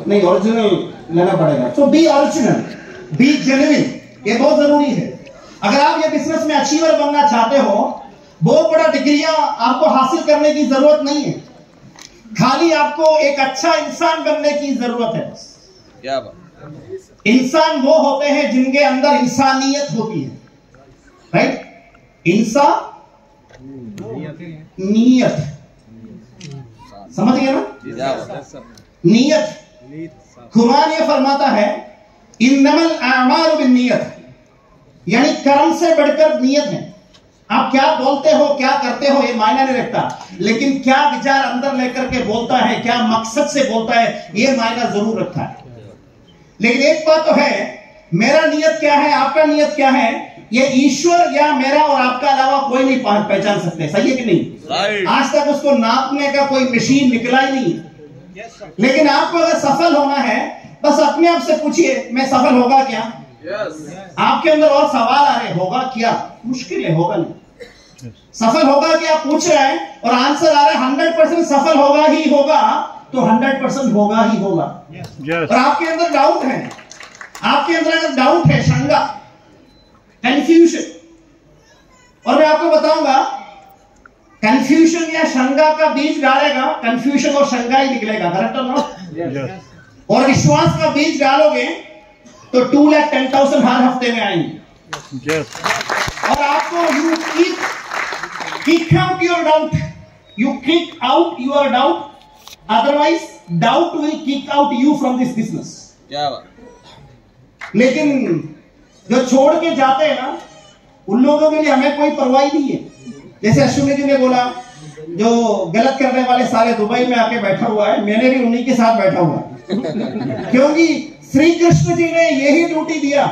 नहीं, ओरिजिनल लेना पड़ेगा। सो बी ओरिजिनल, बी जेन्युइन, ये बहुत जरूरी है। अगर आप ये बिजनेस में अचीवर बनना चाहते हो, बहुत बड़ा डिग्रियां आपको हासिल करने की जरूरत नहीं है, खाली आपको एक अच्छा इंसान बनने की जरूरत है। क्या बात। इंसान वो होते हैं जिनके अंदर इंसानियत होती है, राइट? इंसान नीयत, समझ गए ना? नीयत। कुरान ये फरमाता है इन्नमल अमालु बिन्नियत, यानी कर्म से बढ़कर नीयत है। आप क्या बोलते हो, क्या करते हो, ये मायने नहीं रखता, लेकिन क्या विचार अंदर लेकर के बोलता है, क्या मकसद से बोलता है, ये मायना जरूर रखता है। लेकिन एक बात तो है, मेरा नियत क्या है, आपका नियत क्या है, ये ईश्वर या मेरा और आपका अलावा कोई नहीं पहचान सकते। सही है कि नहीं? आज तक उसको नापने का कोई मशीन निकला ही नहीं। लेकिन आपको अगर सफल होना है, बस अपने आप से पूछिए, मैं सफल होगा क्या? आपके अंदर और सवाल आ रहे, होगा क्या? मुश्किल है, होगा नहीं। सफल होगा क्या पूछ रहे हैं और आंसर आ रहा है 100% सफल होगा ही होगा, तो 100% होगा ही होगा। और आपके अंदर डाउट है, आपके अंदर अगर डाउट है, शंका, कंफ्यूजन, और मैं आपको बताऊंगा कंफ्यूजन या शंका का बीज डालेगा, कंफ्यूजन और शंका ही निकलेगा, करेक्ट और नॉट? और विश्वास का बीज डालोगे तो 2,10,000 हर हफ्ते में आएंगे। और आपको you kick out your doubt, you kick out your doubt, otherwise doubt will kick out you from this business। क्या बात। लेकिन जो छोड़ के जाते हैं ना, उन लोगों के लिए हमें कोई परवाह नहीं है। जैसे अश्विनी जी ने बोला, जो गलत करने वाले सारे दुबई में आके बैठा हुआ है, मैंने भी उन्हीं के साथ बैठा हुआ है। क्योंकि श्री कृष्ण जी ने यही ड्यूटी दिया,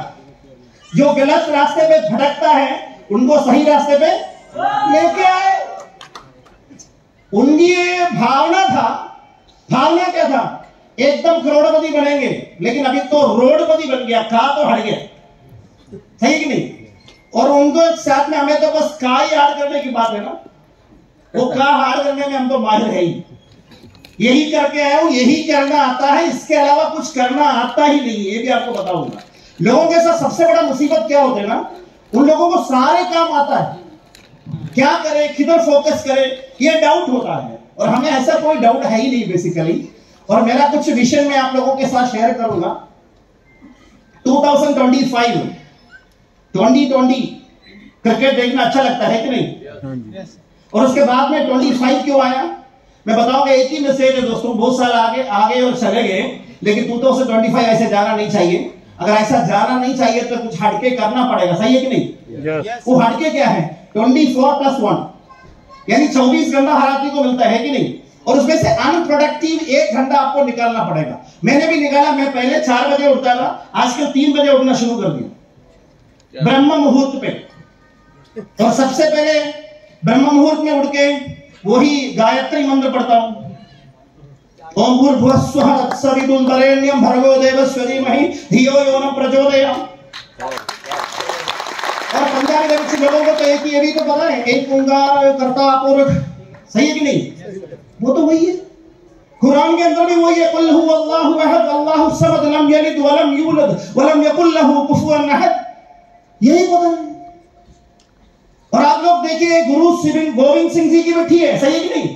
जो गलत रास्ते पे भटकता है उनको सही रास्ते पे लेके आए। उनकी भावना था, भावना क्या था, एकदम करोड़पति बनेंगे, लेकिन अभी तो रोडपति बन गया, कहा तो हट गया। सही कि नहीं? और उनको साथ में हमें तो बस का ही हार करने की बात है ना, वो का हार करने में हम तो माहिर है ही। यही करके आया हूं, यही करना आता है, इसके अलावा कुछ करना आता ही नहीं, ये भी आपको बताऊंगा। लोगों के साथ सबसे बड़ा मुसीबत क्या होता है ना, उन लोगों को सारे काम आता है, क्या करे, किधर फोकस करे, ये डाउट होता है। और हमें ऐसा कोई डाउट है ही नहीं बेसिकली। और मेरा कुछ विषय में आप लोगों के साथ शेयर करूंगा। 2025 2020 क्रिकेट देखना अच्छा लगता है कि नहीं? और उसके बाद में 25 क्यों आया, मैं बताऊंगा। एक ही मैसेज है दोस्तों, बहुत साल आगे और चले गए, लेकिन 2025 ऐसे जाना नहीं चाहिए। अगर ऐसा जाना नहीं चाहिए तो कुछ हटके करना पड़ेगा। सही है कि नहीं? वो हटके क्या है, 24+1 यानी 24 घंटा हर आदमी को मिलता है कि नहीं? और उसमें से अनप्रोडक्टिव 1 घंटा आपको निकालना पड़ेगा। मैंने भी निकाला। मैं पहले 4 बजे उठता था, आजकल 3 बजे उठना शुरू कर दिया, ब्रह्म मुहूर्त पे। और सबसे पहले ब्रह्म मुहूर्त में उठ के वही गायत्री मंत्र पढ़ता हूं, ओम भूर्भुवस्सुः तत्सवितुर्वरेण्यं भर्गो देवस्य धीमहि धियो यो न प्रचोदयात्। और पंजाबी में कुछ लोगों को तो एक ही, ये भी तो पता है, एक ओंकार करता पुरख। सही है कि नहीं? वो तो वही है। कुरान के अंदर भी वही है, कुल हुवल्लाहु अहद अल्लाहु समद लम यलिद वलम यूलद वलम यकुल लहू कुफुवन अहद, यही पता है। और आप लोग देखिए, गुरु गोविंद सिंह जी की बैठी है। सही है कि नहीं?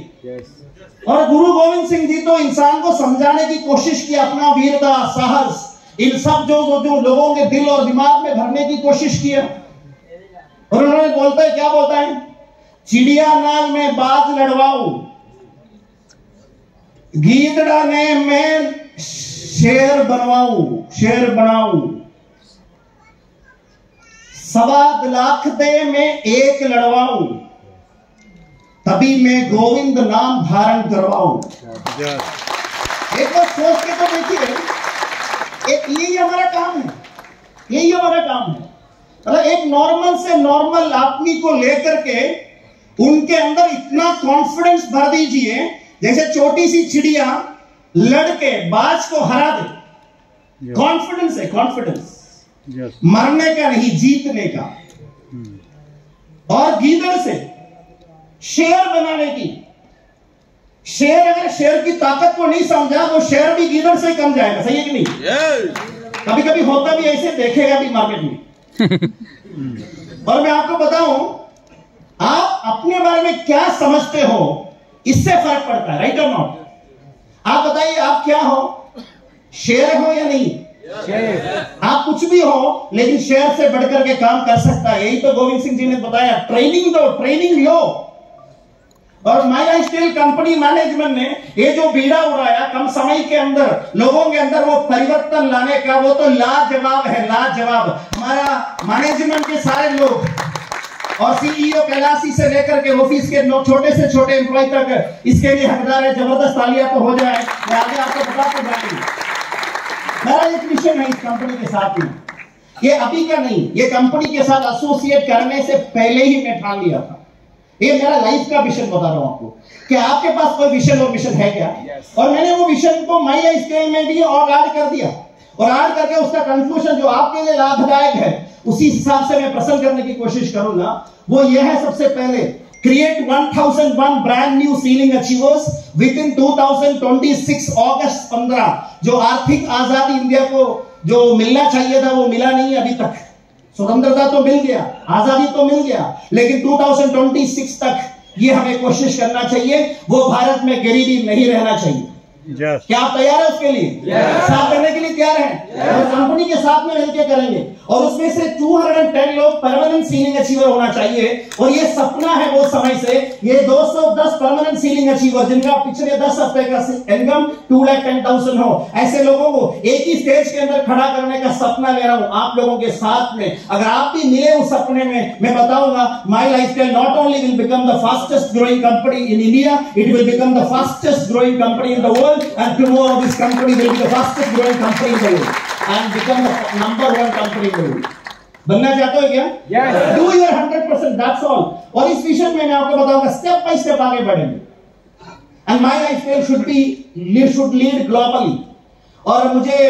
और गुरु गोविंद सिंह जी तो इंसान को समझाने की कोशिश की, अपना वीरता, साहस, इन सब जो लोगों के दिल और दिमाग में भरने की कोशिश किया। और उन्होंने बोलता है, क्या बोलता है, चिड़िया नाल में बाज लड़वाऊ, गीदड़ा ने मैं शेर बनवाऊ, शेर बनाऊ, 1.25 लाख दे में 1 लड़वाऊ, तभी मैं गोविंद नाम धारण करवाऊं। एक बार सोच के तो देखिए, यही हमारा काम है, यही हमारा काम है। मतलब एक नॉर्मल से नॉर्मल आदमी को लेकर के उनके अंदर इतना कॉन्फिडेंस भर दीजिए, जैसे छोटी सी चिड़िया लड़के बाज को हरा दे। कॉन्फिडेंस है, कॉन्फिडेंस, मरने का नहीं, जीतने का। और गीदड़ से शेर बनाने की, शेयर अगर शेयर की ताकत को नहीं समझा तो शेयर भी गिनर से कम जाएगा, सही है कि नहीं? कभी कभी होता भी ऐसे, देखेगा भी मार्केट में। और मैं आपको बताऊं, आप अपने बारे में क्या समझते हो इससे फर्क पड़ता है, राइट और नॉट? आप बताइए आप क्या हो, शेयर हो या नहीं? आप कुछ भी हो लेकिन शेयर से बढ़कर के काम कर सकता है। यही तो गोविंद सिंह जी ने बताया, ट्रेनिंग दो, ट्रेनिंग लो। और माई लाइफस्टाइल कंपनी मैनेजमेंट ने ये जो बीड़ा उड़ाया कम समय के अंदर लोगों के अंदर वो परिवर्तन लाने का, वो तो लाजवाब है, लाजवाब। हमारा मैनेजमेंट के सारे लोग और सीईओ कैलाशी से लेकर के ऑफिस के छोटे से छोटे एम्प्लॉय तक इसके लिए हकदार है। जबरदस्त तालियां तो हो जाए, मैं आगे आपको बता के जाऊंगी। मेरा एक मिशन है इस कंपनी के साथ में, ये अभी का नहीं, ये कंपनी के साथ एसोसिएट करने से पहले ही मैं ठान लिया था। ये मेरा लाइफ का विजन बता रहा हूं आपको कि आपके पास कोई विजन और मिशन है क्या? और मैंने वो विजन को माई लाइफ स्टाइल में भी और ऐड कर दिया, और ऐड करके उसका कंक्लूजन जो आपके लिए लाभदायक है उसी हिसाब से मैं प्रेजेंट करने की कोशिश करूंगा। वो ये है, सबसे पहले create 1001 brand new ceiling achievers with in 2026 अगस्त 15। जो आर्थिक आजादी इंडिया को जो मिलना चाहिए था वो मिला नहीं अभी तक। स्वतंत्रता तो मिल गया, आजादी तो मिल गया, लेकिन 2026 तक ये हमें कोशिश करना चाहिए, वो भारत में गरीबी नहीं रहना चाहिए। क्या आप तैयार है उसके लिए? साथ करने के लिए तैयार हैं? और कंपनी के साथ में मिलकर करेंगे, और उसमें से 210 लोग परमानेंट सीलिंग अचीवर होना चाहिए। और ये सपना है वो समय से, ये 210 परमानेंट सीलिंग अचीवर जिनका पिछले 10 हफ्ते का इनकम 2,10,000 हो, ऐसे लोगों को एक ही स्टेज के अंदर खड़ा करने का सपना ले रहा हूं आप लोगों के साथ में। अगर आप भी मिले उस सपने में, मैं बताऊंगा my lifestyle not only will become the fastest growing company in India, it will become the fastest growing company in the world, and tomorrow this company will be the fastest growing company in the world and become the number 1 company in the world. बनना चाहते हो क्या? Yes. Do your 100%, that's all. और इस विषय में मैं आपको बताऊंगा स्टेप बाय स्टेप आगे बढ़ेंगे। And my lifestyle should lead globally. और मुझे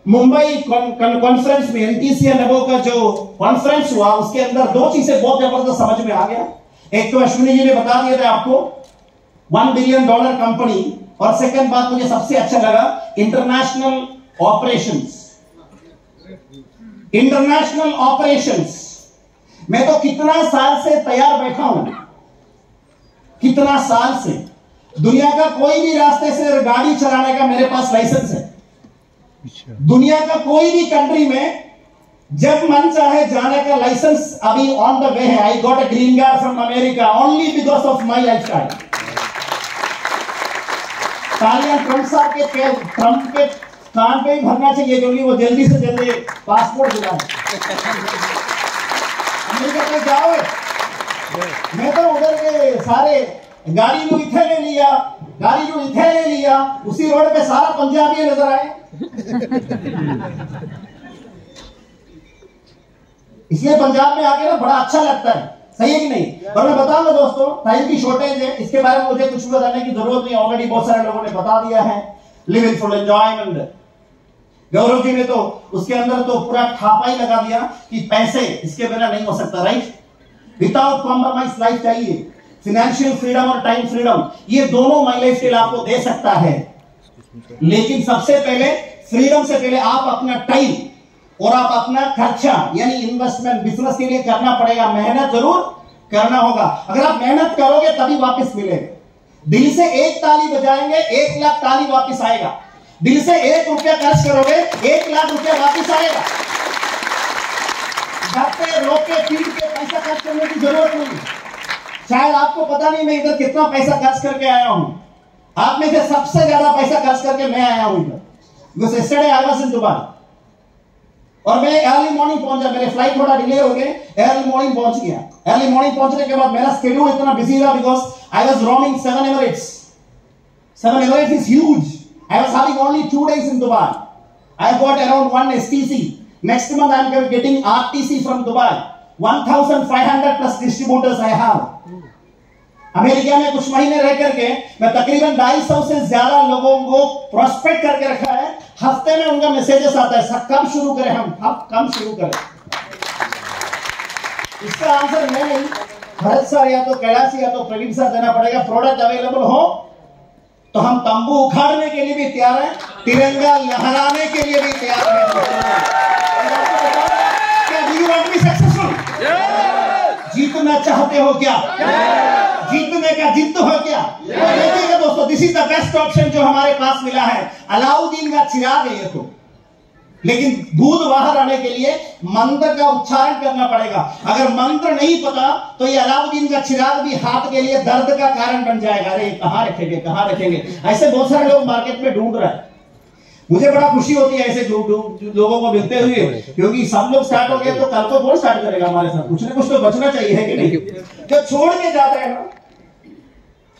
मुंबई कॉन्फ्रेंस में NTC नेबो का जो कॉन्फ्रेंस हुआ उसके अंदर दो चीजें बहुत जबरदस्त समझ में आ गया। एक तो अश्विनी जी ने बता दिया था आपको $1 बिलियन कंपनी, और सेकंड बात मुझे सबसे अच्छा लगा, इंटरनेशनल ऑपरेशंस। इंटरनेशनल ऑपरेशंस मैं तो कितना साल से तैयार बैठा हूं, कितना साल से। दुनिया का कोई भी रास्ते से गाड़ी चलाने का मेरे पास लाइसेंस है। दुनिया का कोई भी कंट्री में जब मन चाहे जाने का लाइसेंस अभी ऑन द वे है। I got a green card from America only because of my lifestyle. तालियां ट्रम्प के कान पे ही भरना चाहिए, क्योंकि वो जल्दी से जल्दी पासपोर्ट दिलाए। अमेरिका पे जाओ, मैं तो उधर के सारे गाड़ी जो इथे ले लिया, उसी रोड पे सारा पंजाबी नजर आए। इसलिए पंजाब में आके ना बड़ा अच्छा लगता है, सही है कि नहीं? और मैं बताऊंगा दोस्तों, टाइम की शॉर्टेज है, इसके बारे में मुझे कुछ भी बताने की जरूरत नहीं, ऑलरेडी बहुत सारे लोगों ने बता दिया है। Live in full enjoyment. Gaurav ji ने तो उसके अंदर तो पूरा ठापा ही लगा दिया कि पैसे इसके बिना नहीं हो सकता, राइट? विदाउट कॉम्प्रोमाइज लाइफ चाहिए। फाइनेंशियल फ्रीडम और टाइम फ्रीडम, ये दोनों माई लाइफस्टाइल आपको दे सकता है, लेकिन सबसे पहले फ्रीडम से पहले आप अपना टाइम और आप अपना खर्चा यानी इन्वेस्टमेंट बिजनेस के लिए करना पड़ेगा। मेहनत जरूर करना होगा। अगर आप मेहनत करोगे तभी वापस मिलेगा। दिल से एक ताली बजाएंगे 1 लाख ताली वापस आएगा। दिल से 1 रुपया खर्च करोगे 1 लाख रुपया वापस आएगा। घर पे रोक के पीट के पैसा खर्च करने की जरूरत नहीं। शायद आपको पता नहीं मैं इधर कितना पैसा खर्च करके आया हूं। आप में से सबसे ज्यादा पैसा खर्च करके मैं आया हूं इधर। Yesterday I was in Dubai, और मैं अर्ली मॉर्निंग पहुंचा। मेरे फ्लाइट थोड़ा डिले हो गए, अर्ली मॉर्निंग पहुंच गया। अर्ली मॉर्निंग पहुंचने के बाद मेरा शेड्यूल इतना बिजी रहा because I was roaming 7 Emirates। 7 Emirates is huge. I was having only 2 days in Dubai. I got around 1 STC. Next month I am getting RTC from Dubai. 1,500 plus distributors I have. America में कुछ महीने रह करके मैं तकरीबन 250 से ज्यादा लोगों को प्रोस्पेक्ट करके रखा है। हफ्ते में उनका मैसेजेस आता है, कब शुरू करें हम, कब शुरू करें। इसका आंसर मैं नहीं, भरत सर या तो कैलाश या तो प्रदीप सर देना पड़ेगा। प्रोडक्ट अवेलेबल हो तो हम तंबू उखाड़ने के लिए भी तैयार हैं, तिरंगा लहराने के लिए भी तैयार हैं। क्या do you want to be successful? जीतना चाहते हो क्या? जीतने का जिद्द हो क्या? देखिएगा दोस्तों, this is the best option जो हमारे पास मिला है। अलाउद्दीन का चिराग है ये तो, लेकिन दूध बाहर आने के लिए मंत्र का उच्चारण करना पड़ेगा। अगर मंत्र नहीं पता तो ये अलाउद्दीन का चिराग भी हाथ के लिए दर्द का कारण बन जाएगा। अरे कहां रखेंगे, कहां रखेंगे? ऐसे बहुत सारे लोग मार्केट में ढूंढ रहे हैं। मुझे बड़ा खुशी होती है ऐसे लोगों को मिलते हुए, क्योंकि सब लोग स्टार्ट हो गए तो कल को कौन स्टार्ट करेगा हमारे साथ? कुछ ना कुछ तो बचना चाहिए, है कि नहीं? जो छोड़ के जाते हैं ना,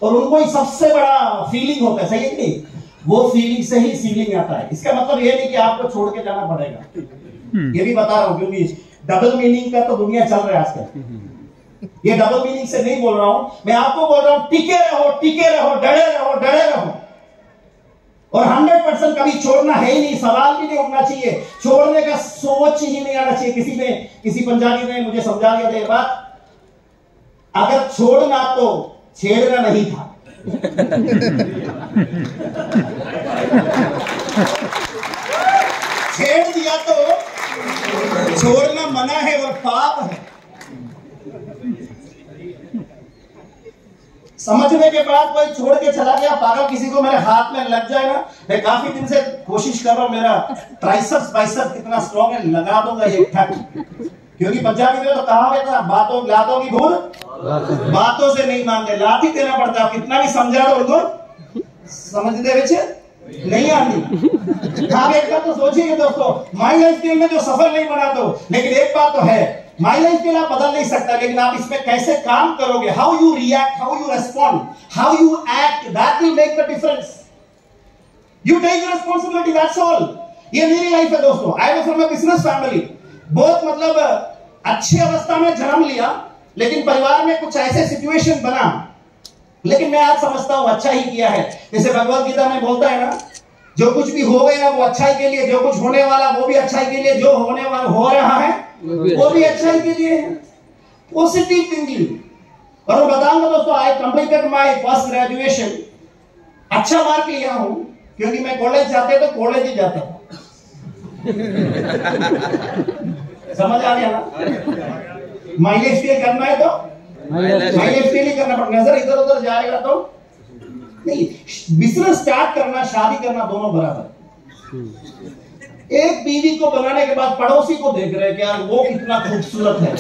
और उनको ही सबसे बड़ा फीलिंग होता है, सही है कि नहीं? वो फीलिंग से ही सीलिंग आता है। इसका मतलब ये नहीं कि आपको छोड़ के जाना पड़ेगा। ये भी बता रहा हूं क्योंकि डबल मीनिंग का तो दुनिया चल रहा है आजकल। ये डबल मीनिंग से नहीं बोल रहा हूं, मैं आपको बोल रहा हूं टिके रहो, टिके रहो, डरे रहो, डरे रहो। और 100% कभी छोड़ना है ही नहीं, सवाल भी नहीं उठना चाहिए, छोड़ने का सोच ही नहीं आना चाहिए। किसी पंजाबी ने मुझे समझा दिया था ये बात, अगर छोड़ना तो छेड़ना नहीं था। छेड़ दिया तो छोड़ना मना है और पाप है। समझने के बाद कोई छोड़ के चला गया पागल, किसी को मेरे हाथ में लग जाए ना, मैं काफी दिन से कोशिश कर रहा हूं, मेरा ट्राइसेप्स बाइसेप्स कितना स्ट्रॉन्ग है, लगा दूंगा एक ठक। क्योंकि पंजाबी में तो कहा गया था, बातों लातों की भूल बातों से नहीं मानते, लात ही देना पड़ता है। कितना भी समझा दो उनको समझते बच्चे नहीं आती। आप एक बात तो सोचिए दोस्तों, माई लाइफ स्टाइल में जो सफल नहीं बना दो, लेकिन एक बात तो है, माई लाइफ स्टाइल आप बदल नहीं सकता, लेकिन आप इसमें कैसे काम करोगे, how you react, how you respond, how you act, that will make the difference. You take responsibility, that's all. ये मेरी लाइफ है दोस्तों। I was from a business family, बहुत मतलब अच्छी अवस्था में जन्म लिया, लेकिन परिवार में कुछ ऐसे सिचुएशन बना, लेकिन मैं आज समझता हूं अच्छा ही किया है। जैसे भगवत गीता में बोलता है ना, जो कुछ भी हो गया वो अच्छाई के लिए, जो कुछ होने वाला वो भी अच्छाई के लिए, जो होने वाला हो रहा है वो भी अच्छाई के लिए है। Positive thinking. और मैं बताऊंगा दोस्तों, I completed my first graduation, अच्छा मार्क लिया हूं, क्योंकि मैं कॉलेज जाते तो कॉलेज ही जाता हूं। समझ आ गया ना? माइलेज स्टेल करना है तो माइलेज स्टेल ही करना पड़ेगा। नजर इधर उधर जाएगा तो नहीं। बिजनेस स्टार्ट करना, शादी करना दोनों बराबर। एक बीवी को बनाने के बाद पड़ोसी को देख रहे हैं कि यार वो कितना खूबसूरत है।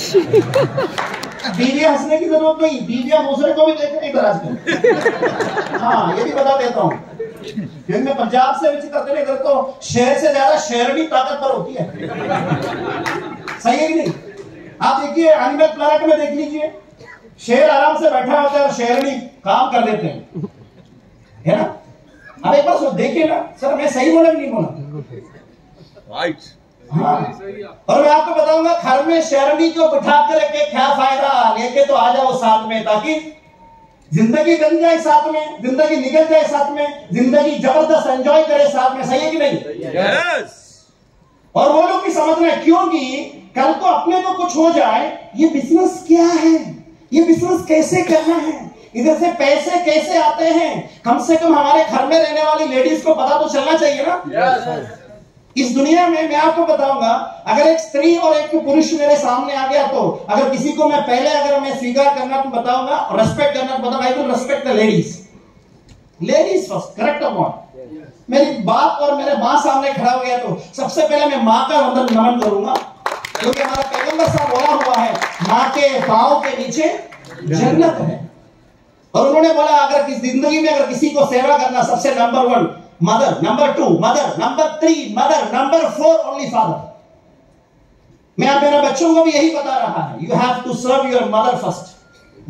बीवियां हंसने की जरूरत नहीं, बीवियां दूसरे को भी देख रही है आजकल। हाँ, ये भी बता देता हूँ, क्योंकि मैं पंजाब से विजिट करते इधर तो शहर से ज्यादा शेरनी ताकतवर होती है। सही है कि नहीं? आप देखिए एनिमल प्लैनेट में देख लीजिए, शेर आराम से बैठा होता है और शेरनी काम कर देते हैं, है ना? अब एक बार देखिए ना, सर मैं सही बोला कि नहीं बोला? राइट। हाँ। और मैं आपको बताऊंगा, घर में शेरनी को बिठा कर रखे क्या फायदा, लेके तो आ जाओ साथ में, ताकि जिंदगी बन जाए साथ में, जिंदगी निकल जाए साथ में, जिंदगी जबरदस्त एंजॉय करे साथ में। सही है कि नहीं? यस। और वो लोग भी समझ रहे हैं, क्योंकि कल को अपने को कुछ हो जाए, ये बिजनेस क्या है, ये बिजनेस कैसे करना है, इधर से पैसे कैसे आते हैं, कम से कम हमारे घर में रहने वाली लेडीज को पता तो चलना चाहिए ना। यस। इस दुनिया में मैं आपको बताऊंगा, अगर एक स्त्री और एक पुरुष मेरे सामने आ गया, तो अगर किसी को मैं पहले अगर मैं स्वीकार करना तो बताऊंगा, और रेस्पेक्ट करना तो बताऊंगा, I will respect the ladies. Ladies first, correct और नॉट? मेरी बाप और मेरे माँ सामने खड़ा हो गया तो सबसे पहले मैं माँ का नमन करूंगा, क्योंकि हमारा पैगंबर साहब बोला हुआ है, माँ के पांव के नीचे जन्नत है। और उन्होंने बोला, अगर किस जिंदगी में अगर किसी को सेवा करना, सबसे number 1 mother, number 2 mother, number 3 mother, number 4 only father. मैं आप मेरे बच्चों को भी यही बता रहा है, you have to serve your mother first.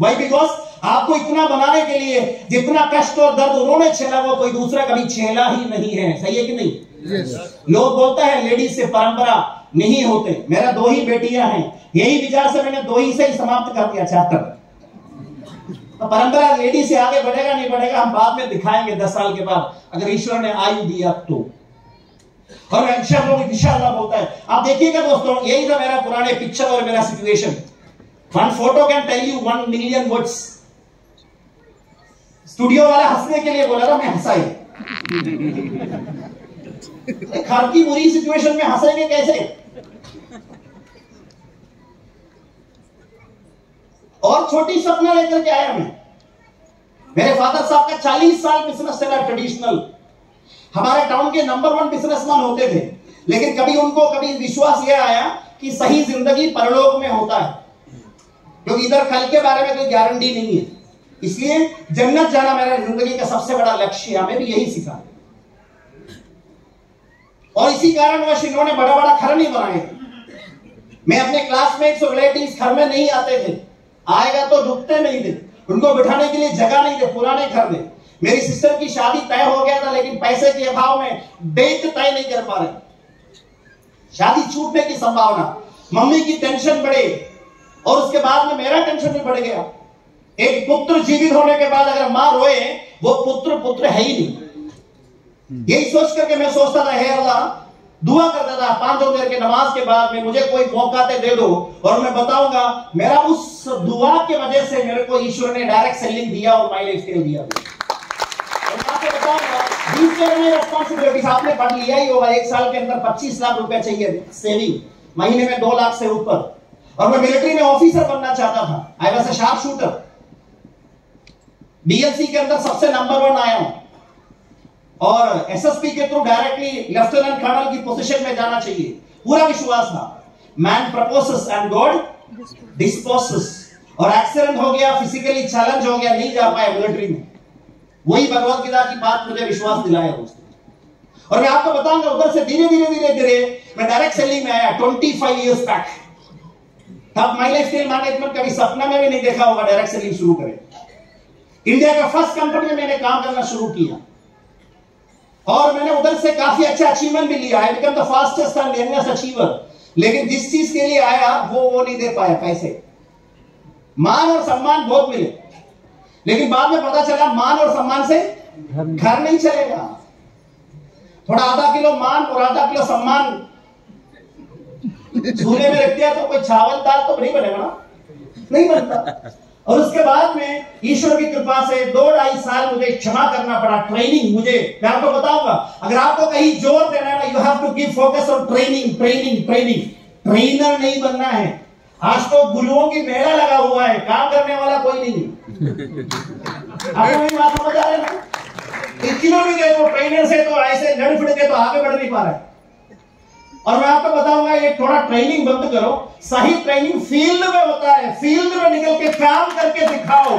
Why? Because आपको इतना बनाने के लिए जितना कष्ट और दर्द उन्होंने झेला, वो कोई दूसरा कभी झेला ही नहीं है। सही है कि नहीं? yes. लोग बोलते हैं लेडीज से परंपरा नहीं होते। मेरा 2 ही बेटियां हैं, यही विचार से मैंने 2 ही से ही समाप्त कर दिया चैप्टर। तो परंपरा लेडी से आगे बढ़ेगा नहीं बढ़ेगा हम बाद में दिखाएंगे 10 साल के बाद, अगर ईश्वर ने आयु दिया तो। और इंशाअल्लाह बोलता है। आप देखिएगा दोस्तों, यही था मेरा पुराने पिक्चर और मेरा situation. 1 photo can tell you 1 million words. Studio वाला हंसने के लिए बोला ना, मैं हंसा ही। घर की बुरी सिचुएशन में हंसेंगे कैसे? और छोटी सपना लेकर के आया मैं। मेरे फादर साहब का 40 साल बिजनेस चला ट्रेडिशनल। हमारे टाउन के नंबर 1 बिजनेसमैन होते थे, लेकिन कभी उनको कभी विश्वास यह आया कि सही जिंदगी परलोक में होता है, क्योंकि इधर कल के बारे में कोई गारंटी नहीं है। इसलिए जन्नत जाना मेरा जिंदगी का सबसे बड़ा लक्ष्य है। हमें भी यही सीखा और इसी कारणवश इन्होंने बड़ा बड़ा घर नहीं बनाए थे। मैं अपने क्लासमेट्स और रिलेटिव्स घर में नहीं आते थे, आएगा तो रुकते नहीं थे, उनको बिठाने के लिए जगह नहीं थे, पुराने घर में। मेरी सिस्टर की शादी तय हो गया था, लेकिन पैसे के अभाव में डेट तय नहीं कर पा रहे, शादी छूटने की संभावना। मम्मी की टेंशन बढ़े और उसके बाद में मेरा टेंशन भी बढ़ गया। एक पुत्र जीवित होने के बाद अगर मां रोए, वो पुत्र है ही नहीं। यही सोच करके मैं सोचता था, हे अल्लाह, दुआ करता था 5 देर के नमाज के बाद में, मुझे कोई मौका दे दो और मैं बताऊंगा मेरा उस दुआ के वजह से मेरे को ईश्वर ने डायरेक्ट सेलिंग दिया और माई लाइफ स्टाइल दिया। रिस्पॉन्सिबिलिटीज आपने पढ़ लिया ही होगा। 1 साल के अंदर 25 लाख रुपए चाहिए सेविंग, महीने में 2 लाख से ऊपर। और मैं मिलिट्री में ऑफिसर बनना चाहता था। I was a sharp shooter. BLC के अंदर सबसे नंबर 1 आया हूं और एसएसपी के थ्रू डायरेक्टली लेफ्टिनेंट कर्नल की पोजीशन में जाना चाहिए, पूरा विश्वास था। Man proposes and God disposes. और एक्सीडेंट हो गया, फिजिकली चैलेंज हो गया, नहीं जा पाया मिलिट्री में। वही भगवत गीता की बात मुझे विश्वास दिलाया उसने। और मैं आपको बताऊंगा, उधर से धीरे धीरे मैं डायरेक्ट सेलिंग में आया 25 इयर्स बैक। तब माई लाइफ स्टाइल मैनेजमेंट कभी सपना में भी नहीं देखा होगा डायरेक्ट सेलिंग शुरू करें। इंडिया का फर्स्ट कंपनी में मैंने काम करना शुरू किया और मैंने उधर से काफी अच्छा अचीवमेंट भी लिया। I become the fastest and youngest achiever. लेकिन जिस चीज के लिए आया वो नहीं दे पाया। पैसे, मान और सम्मान बहुत मिले, लेकिन बाद में पता चला मान और सम्मान से घर नहीं चलेगा। थोड़ा आधा किलो मान और आधा किलो सम्मान झूले में रख दिया तो कोई चावल दाल तो नहीं बनेगा ना, नहीं बनता। और उसके बाद में ईश्वर की कृपा से 2-2.5 साल मुझे क्षमा करना पड़ा। ट्रेनिंग, मुझे मैं आपको बताऊंगा, अगर आपको कहीं जोर देना है ना, you have to give focus on training. Trainer नहीं बनना है। आज तो गुरुओं की मेला लगा हुआ है, काम करने वाला कोई नहीं है। आपको मेरी बात समझ आ रही है ना? किलो भी गए तो ट्रेनर से तो ऐसे लड़ फिड़ के तो आगे बढ़ नहीं पा रहा है। और मैं आपको बताऊंगा, ये थोड़ा ट्रेनिंग बंद करो। सही ट्रेनिंग फील्ड में होता है। फील्ड में निकल के काम करके दिखाओ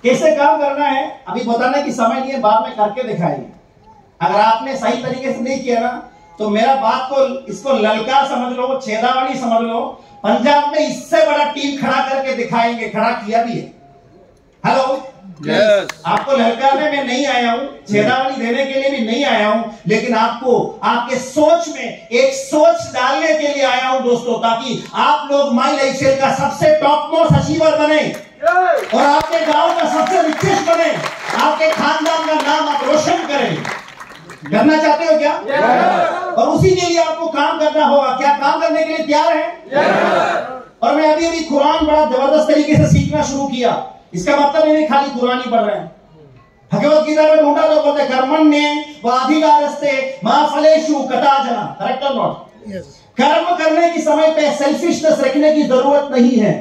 कैसे काम करना है। अभी बताने की समय नहीं है, बाद में करके दिखाएंगे। अगर आपने सही तरीके से नहीं किया ना, तो मेरा बात को इसको ललकार समझ लो, छेदावनी समझ लो। पंजाब में इससे बड़ा टीम खड़ा करके दिखाएंगे, खड़ा किया भी है। Hello, Yes. आपको ललकारने में नहीं आया हूं, छेदावनी देने के लिए भी नहीं आया हूं, लेकिन आपको आपके सोच में एक सोच डालने के लिए आया हूं दोस्तों, ताकि आप लोग माई लाइफ स्टाइल का सबसे टॉप मोस्ट अचीवर बने और आपके गांव का सबसे रिचेस्ट बने, आपके खानदान का नाम आप रोशन करें। करना चाहते हो क्या? और उसी के लिए आपको काम करना होगा। क्या काम करने के लिए तैयार है? और मैं अभी कुरान बड़ा जबरदस्त तरीके से सीखना शुरू किया। इसका मतलब नहीं खाली कुरान ही पढ़ रहे हैं। भगवत गीता में ढूंढा तो बोलते कर्मण्ये वाधिकारस्ते मा फलेषु कदाचन। करेक्ट और नॉट? कर्म करने की समय पे सेल्फिशनेस रखने की जरूरत नहीं है।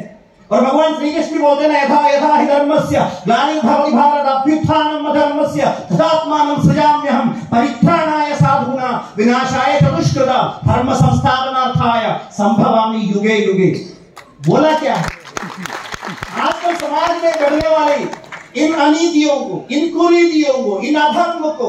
और भगवान श्री कृष्ण भी बोलते हैं, यथा यथा हि धर्मस्य ग्लानिर्भवति भारत अभ्युत्थानम् अधर्मस्य तदात्मानं सृजाम्यहम् परित्राणाय साधूनां विनाशाय च दुष्कृतां धर्म संस्थापनार्थाय संभवामि युगे युगे। बोला क्या है? आजकल समाज में बढ़ने वाले इन अनीतियों को, इन कुरीतियों को, इन अधर्म को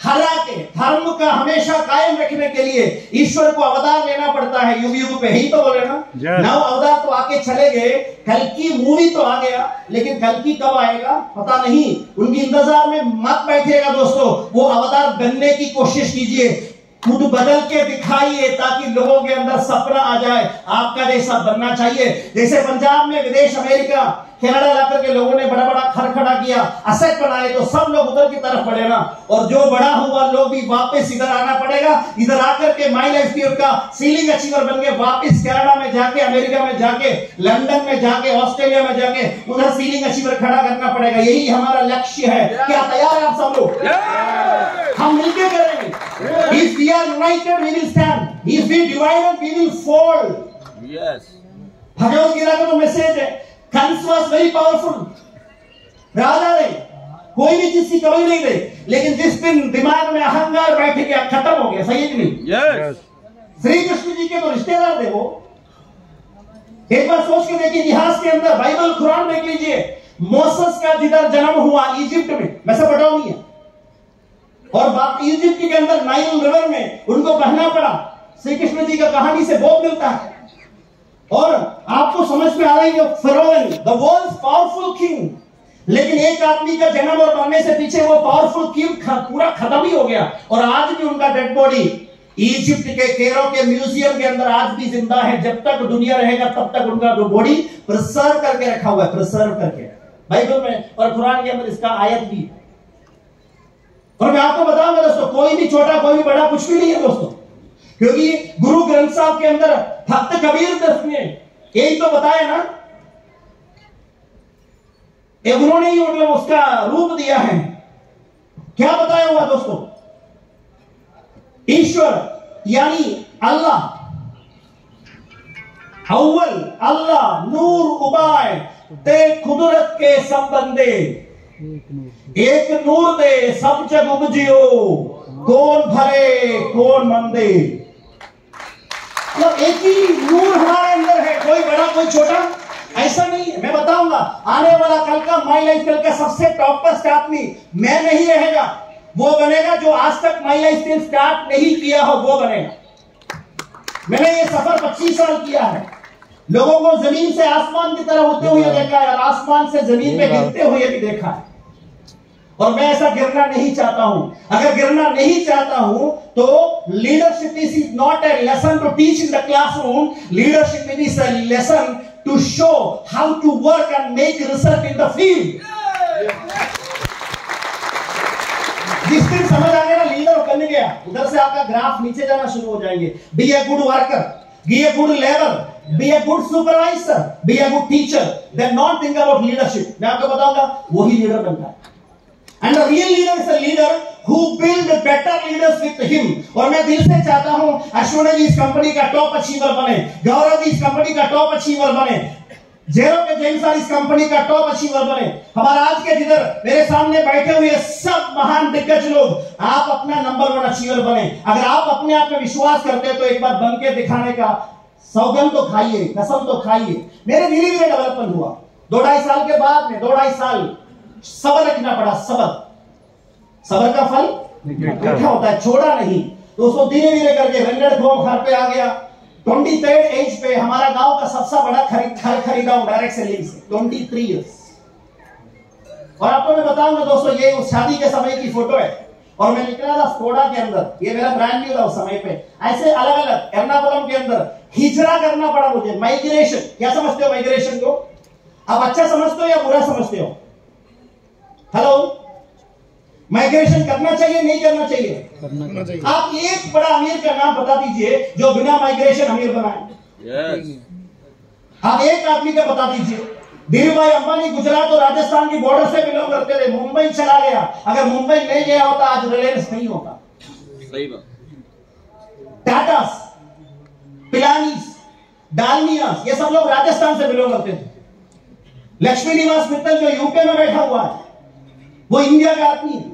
हरा के धर्म का हमेशा कायम रखने के लिए ईश्वर को अवतार लेना पड़ता है युग युग पे। ही तो बोले ना, नव अवतार तो आके चले गए। कल की मूवी तो आ गया, लेकिन कल की कब आएगा पता नहीं। उनकी इंतजार में मत बैठिएगा दोस्तों, वो अवतार बनने की कोशिश कीजिए, खुद बदल के दिखाइए, ताकि लोगों के अंदर सपना आ जाए आपका जैसा बनना चाहिए। जैसे पंजाब में विदेश अमेरिका कनाडा ला करके लोगों ने बड़ा बड़ा घर खड़ा किया, असेट बनाए, तो सब लोग उधर की तरफ बढ़े ना, और जो बड़ा हुआ लोग भी वापस इधर आना पड़ेगा। इधर आकर के माई लाइफ स्टील का सीलिंग अचीवर बन के वापस कनाडा में जाके, अमेरिका में जाके, लंदन में जाके, ऑस्ट्रेलिया में जाके उधर सीलिंग अचीवर खड़ा करना पड़ेगा। यही हमारा लक्ष्य है। क्या तैयार है आप सब लोग? हम मिलकर करेंगे। If we are united, we will stand. If we divide, we will fall. Yes. Bhagavad Gita का तो मैसेज है, कंस वाज वेरी पावरफुल, राजा ने कोई भी चीज की कमी नहीं रही, लेकिन जिस दिन दिमाग में अहंकार बैठ गया, खत्म हो गया। सही है कि नहीं? Yes. श्री कृष्ण जी के तो रिश्तेदार थे वो। एक बार सोच के देखिए, इतिहास के अंदर बाइबल कुरान देख लीजिए, मोसेस का जिधर जन्म हुआ इजिप्ट में, मेसोपोटामिया, और इजिप्ट के अंदर नाइल रिवर में उनको बहना पड़ा। श्री कृष्ण जी का कहानी से बहुत मिलता है। और आपको समझ में आ रहा है कि फिरौन, द वर्ल्ड्स पावरफुल किंग, लेकिन एक आदमी का जन्म और मरने से पीछे वो पावरफुल किंग पूरा खत्म ही हो गया। और आज भी उनका डेड बॉडी इजिप्ट के कैरो के म्यूजियम के अंदर आज भी जिंदा है। जब तक दुनिया रहेगा तब तक उनका जो बॉडी प्रिजर्व करके रखा हुआ है, प्रिजर्व करके बाइबल में और कुरान के अंदर इसका आयत भी है। और मैं आपको बताऊंगा दोस्तों, कोई भी छोटा कोई भी बड़ा कुछ भी नहीं है दोस्तों, क्योंकि गुरु ग्रंथ साहब के अंदर भक्त कबीर दास ने यही तो बताया ना, उन्होंने ही मतलब उसका रूप दिया है। क्या बताया हुआ दोस्तों? ईश्वर यानी अल्लाह, अव्वल अल्लाह, नूर उबाय ते कुदरत के संबंधे, एक नूर दे सब जग उपजियो, कौन भरे कौन मंदे। मतलब एक ही नूर हमारे अंदर है, कोई बड़ा कोई छोटा ऐसा नहीं है। मैं बताऊंगा, आने वाला कल का माई लाइफ स्टाइल का सबसे टॉपेस्ट आदमी मैं नहीं रहेगा, वो बनेगा जो आज तक माई लाइफ स्टाइल स्टार्ट नहीं किया हो, वो बनेगा। मैंने ये सफर 25 साल किया है, लोगों को जमीन से आसमान की तरह उड़ते हुए देखा है, और आसमान से जमीन पे गिरते हुए भी देखा है। और मैं ऐसा गिरना नहीं चाहता हूं। अगर गिरना नहीं चाहता हूं तो leadership is not a lesson to teach in the classroom, leadership is a lesson to show how to work and make result in the field. जिस दिन समझ आ गया ना लीडर बन गया, उधर से आपका ग्राफ नीचे जाना शुरू हो जाएंगे। Be a good worker, be a good labour, be a good supervisor, be a good teacher, then not think about leadership. मैं आपको बताऊंगा, वही लीडर बनता है। And the real leader is a leader who build better leaders with him। और मैं दिल से चाहता हूं अश्विनी जी इस कंपनी का टॉप अचीवर बने, गौरव जी इस कंपनी का टॉप अचीवर बने, जेरो के जैन सर इस कंपनी का टॉप अचीवर बने। हमारा आज के जिधर मेरे सामने बैठे हुए सब महान दिग्गज लोग, आप अपना नंबर 1 अचीवर बने। अगर आप अपने आप में विश्वास करते हैं तो एक बार बन के दिखाने का सौगंध तो खाइए, कसम तो खाइए। मेरे धीरे धीरे डेवलपमेंट हुआ। 2-2.5 साल के बाद में 2-2.5 साल सब्र रखना पड़ा। सब्र का फल मीठा होता है, छोड़ा नहीं। तो उसको धीरे धीरे करके रंगड़ घोम घर पे आ गया। 23rd एज पे हमारा गांव का सबसे बड़ा घर खरीदा हूं डायरेक्ट सेलिंग से, 23 इयर्स। और आपको मैं बताऊंगा दोस्तों, ये उस शादी के समय की फोटो है, और मैं निकला था स्कोडा के अंदर, ये मेरा ब्रांड न्यू था उस समय पे। ऐसे अलग अलग एर्नाकुलम के अंदर हिजरा करना पड़ा मुझे, माइग्रेशन। क्या समझते हो माइग्रेशन को? आप अच्छा समझते हो या बुरा समझते हो? हेलो, माइग्रेशन करना चाहिए नहीं करना चाहिए? करना चाहिए। आप एक बड़ा अमीर का नाम बता दीजिए जो बिना माइग्रेशन अमीर बनाए। Yes. आप एक आदमी का बता दीजिए। धीरू भाई अंबानी गुजरात और राजस्थान की बॉर्डर से बिलोंग करते थे, मुंबई चला गया। अगर मुंबई नहीं गया होता आज रिलायंस नहीं होता। सही बात। टाटास, पिलानीस, डालमियास, ये सब लोग राजस्थान से बिलोंग करते थे। लक्ष्मी निवास मित्तल जो यूके में बैठा हुआ है, वो इंडिया का आदमी है।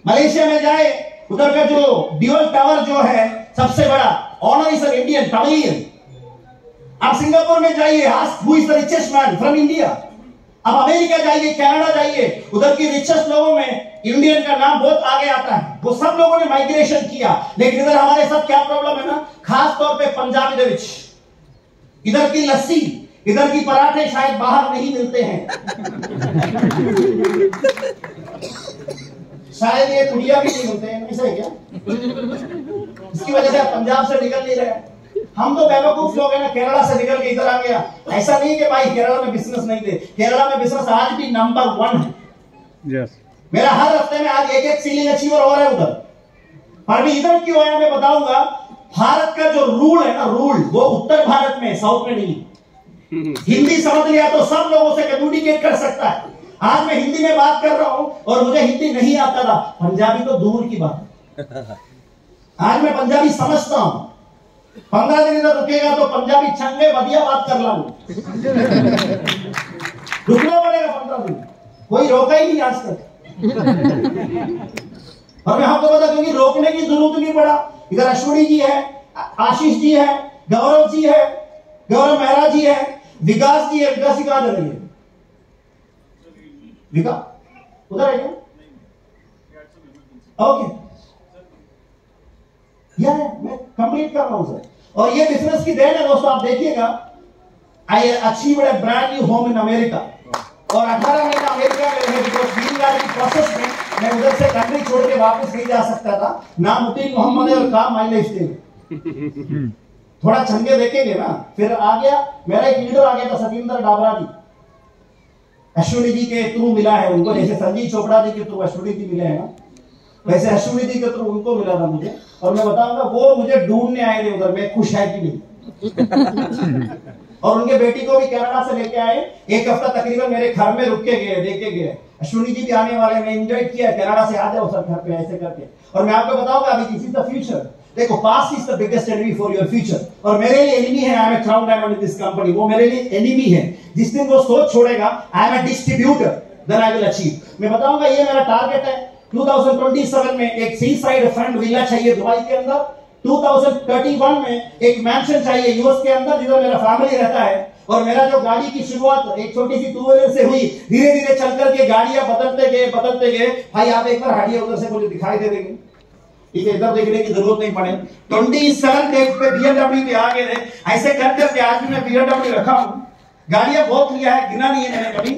मलेशिया में जाए, उधर का जो ड्यूअल टावर जो है सबसे बड़ा, ऑनर इज इंडियन, तमिलियन। आप सिंगापुर में जाइए, ask who is the richest man from India. आप अमेरिका जाइए, कनाडा जाइए, उधर की रिचेस्ट लोगों में इंडियन का नाम बहुत आगे आता है। वो सब लोगों ने माइग्रेशन किया। लेकिन इधर हमारे साथ क्या प्रॉब्लम है ना, खास तौर पे पंजाबी दे विच, इधर की लस्सी, इधर की पराठे शायद बाहर नहीं मिलते हैं। शायद ये कुड़िया भी नहीं मिलते हैं, ऐसा है क्या? इसकी वजह से आप पंजाब से निकल नहीं रहे। हम तो बेवकूफ लोग हैं ना, केरला से निकल के इधर आ गया। ऐसा नहीं कि भाई केरला में बिजनेस नहीं थे, केरला में बिजनेस आज भी नंबर 1 है। यस, मेरा हर हफ्ते में आज एक सीलिंग अचीवर हो रहा है उधर। पर भी इधर क्यों है मैं बताऊंगा। भारत का जो रूल है ना, रूल वो उत्तर भारत में, साउथ में नहीं। हिंदी समझ लिया तो सब लोगों से कम्युनिकेट कर सकता है। आज मैं हिंदी में बात कर रहा हूं और मुझे हिंदी नहीं आता था, पंजाबी तो दूर की बात। आज मैं पंजाबी समझता हूं। 15 दिन इधर रुकेगा तो पंजाबी छंगे बढ़िया बात कर ला। रुकना पड़ेगा 15 दिन, कोई रोका ही नहीं आज तक। और मैं आपको बता, क्योंकि रोकने की जरूरत नहीं पड़ा। इधर अश्विनी जी है, आशीष जी है, गौरव जी है, गौरव मेहरा जी है, विकास जी है। विकास जी कहां चले गए? विकास उधर है क्या? ओके, मैं कंप्लीट कर रहा हूं सर। और ये बिजनेस की देन है दोस्तों। आप देखिएगा, I achieved a brand new home in America. और 18 महीना अमेरिका में रहे, बिकॉज ग्रीन कार्ड की प्रोसेस में मैं उधर से कंट्री छोड़ के वापस नहीं जा सकता था। नाम मुतीन मोहम्मद है और काम माई लाइफ स्टाइल। थोड़ा छंगे देखेंगे ना, फिर आ गया मेरा एक लीडर आ गया था, सतींद्र डाबरा जी। अश्विनी जी के थ्रू मिला है उनको, जैसे संजीव चोपड़ा जी के थ्रू अश्विनी जी मिले हैं ना, वैसे अश्विनी जी के थ्रू उनको मिला था मुझे। और मैं बताऊंगा, वो मुझे ढूंढने आए थे उधर, मैं खुश है कि नहीं। और उनके बेटी को भी कनाडा से लेके आए। एक हफ्ता तकरीबन मेरे घर में रुक के गए, देखे गए। अश्विनी जी भी आने वाले, मैं इनवाइट किया कनाडा से, आ जाओ सर घर पे, ऐसे करके। और मैं आपको बताऊंगा, अभी दिस इज द फ्यूचर। देखो, past is the biggest enemy for your future. और मेरे लिए एनिमी है, I am a crown diamond in this company. वो मेरे लिए एनिमी है। जिस दिन वो सोच छोड़ेगा, I am a distributor, then I will achieve. मैं बताऊंगा, ये मेरा टारगेट है। 2027 में एक सी साइड फ्रंट विला चाहिए दुबई के अंदर। 2031 में एक मैंशन चाहिए यूएस के अंदर, जिधर मेरा फैमिली रहता है। और मेरा जो गाड़ी की शुरुआत एक छोटी सी 2 व्हीलर से हुई, धीरे धीरे चल करके गाड़ियां बदलते गए। भाई आप एक बार हटिए उधर से, मुझे दिखाई दे देंगे, ठीक है? इधर देखने की जरूरत नहीं पड़े। 27 डेट पे BMW पे आ गए थे। ऐसे करके आज भी मैं BMW रखा हूं। गाड़ियां बहुत लिया है, गिना नहीं है मैंने कभी।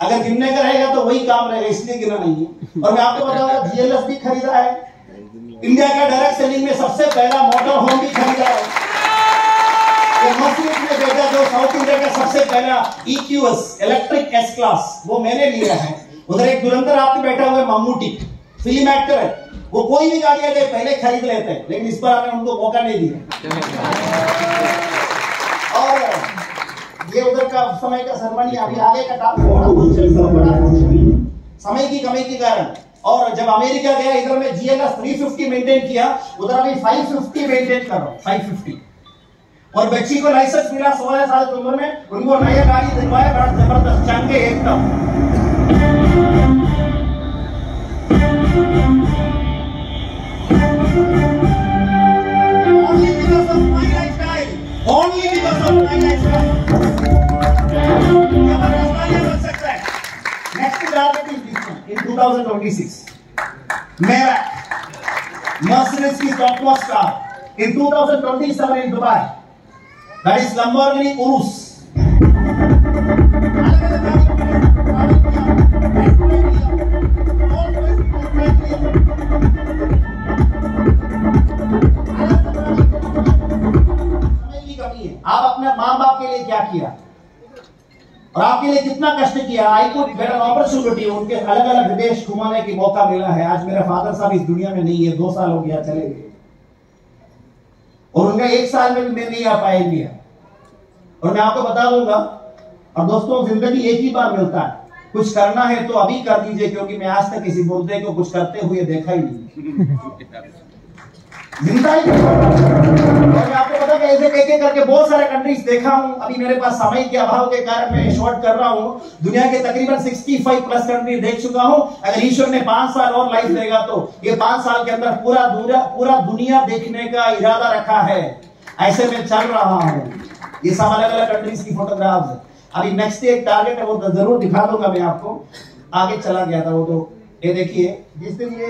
अगर गिनने का रहेगा तो वही काम रहेगा, इसलिए गिना नहीं है। और मैं आपको बताऊंगा, GLS भी खरीदा है। इंडिया का डायरेक्ट सेलिंग में सबसे पहला मोटर होम भी खरीदा है। मर्सिडीज में भेजा, जो साउथ इंडिया का सबसे पहला EQS इलेक्ट्रिक S क्लास, वो मैंने लिया है। उधर एक धुरंधर आपके बैठा हुआ है, मम्मूटी, फिल्म एक्टर है। वो कोई भी गाड़ियां दे पहले खरीद लेते हैं, लेकिन इस बार हमने उनको मौका नहीं दिया। और ये उधर का समय का सेरेमनी, अभी आगे का काम समय की कमी के कारण। और जब अमेरिका गया, इधर में GLS 350 मेंटेन किया, उधर अभी 550 मेंटेन कर रहा हूं, 550। और बच्ची को लाइसेंस मिला 16 साल की उम्र में, उनको नया गाड़ी दिलवाया, बड़ा जबरदस्त चंगे एकदम। Only because of my lifestyle. Next target is this one in 2026. Mercedes is topmost car in 2027 in Dubai. That is Lamborghini Urus. आप अपने माँ बाप के लिए क्या किया और आपके लिए कितना कष्ट किया। I could get an opportunity, उनके अलग अलग देश घुमाने की मौका मिला है। आज मेरा फादर साहब इस दुनिया में नहीं है, 2 साल हो गया चले गए, और उनका 1 साल में मैं नहीं आ पाया इंडिया। और मैं आपको बता दूंगा, और दोस्तों जिंदगी एक ही बार मिलता है, कुछ करना है तो अभी कर दीजिए, क्योंकि मैं आज तक किसी मुद्दे को कुछ करते हुए देखा ही नहीं। जिंदा ही और मैं आपको पता है ऐसे एक करके बहुत सारे कंट्रीज देखा हूं। अभी मेरे पास समय के अभाव के कारण मैं शॉर्ट कर रहा हूं। दुनिया के तकरीबन 65 प्लस कंट्री देख चुका हूं। अगर ईश्वर ने 5 साल और लाइफ देगा तो ये 5 साल के अंदर पूरा दुनिया देखने का इरादा रखा है। ऐसे में चल रहा हूं। ये सब अलग अलग कंट्रीज की फोटोग्राफ्स है। अभी नेक्स्ट एक टारगेट है, वो जरूर दिखा दूंगा मैं आपको। आगे चला गया था वो, तो ये देखिए जिस दिन ये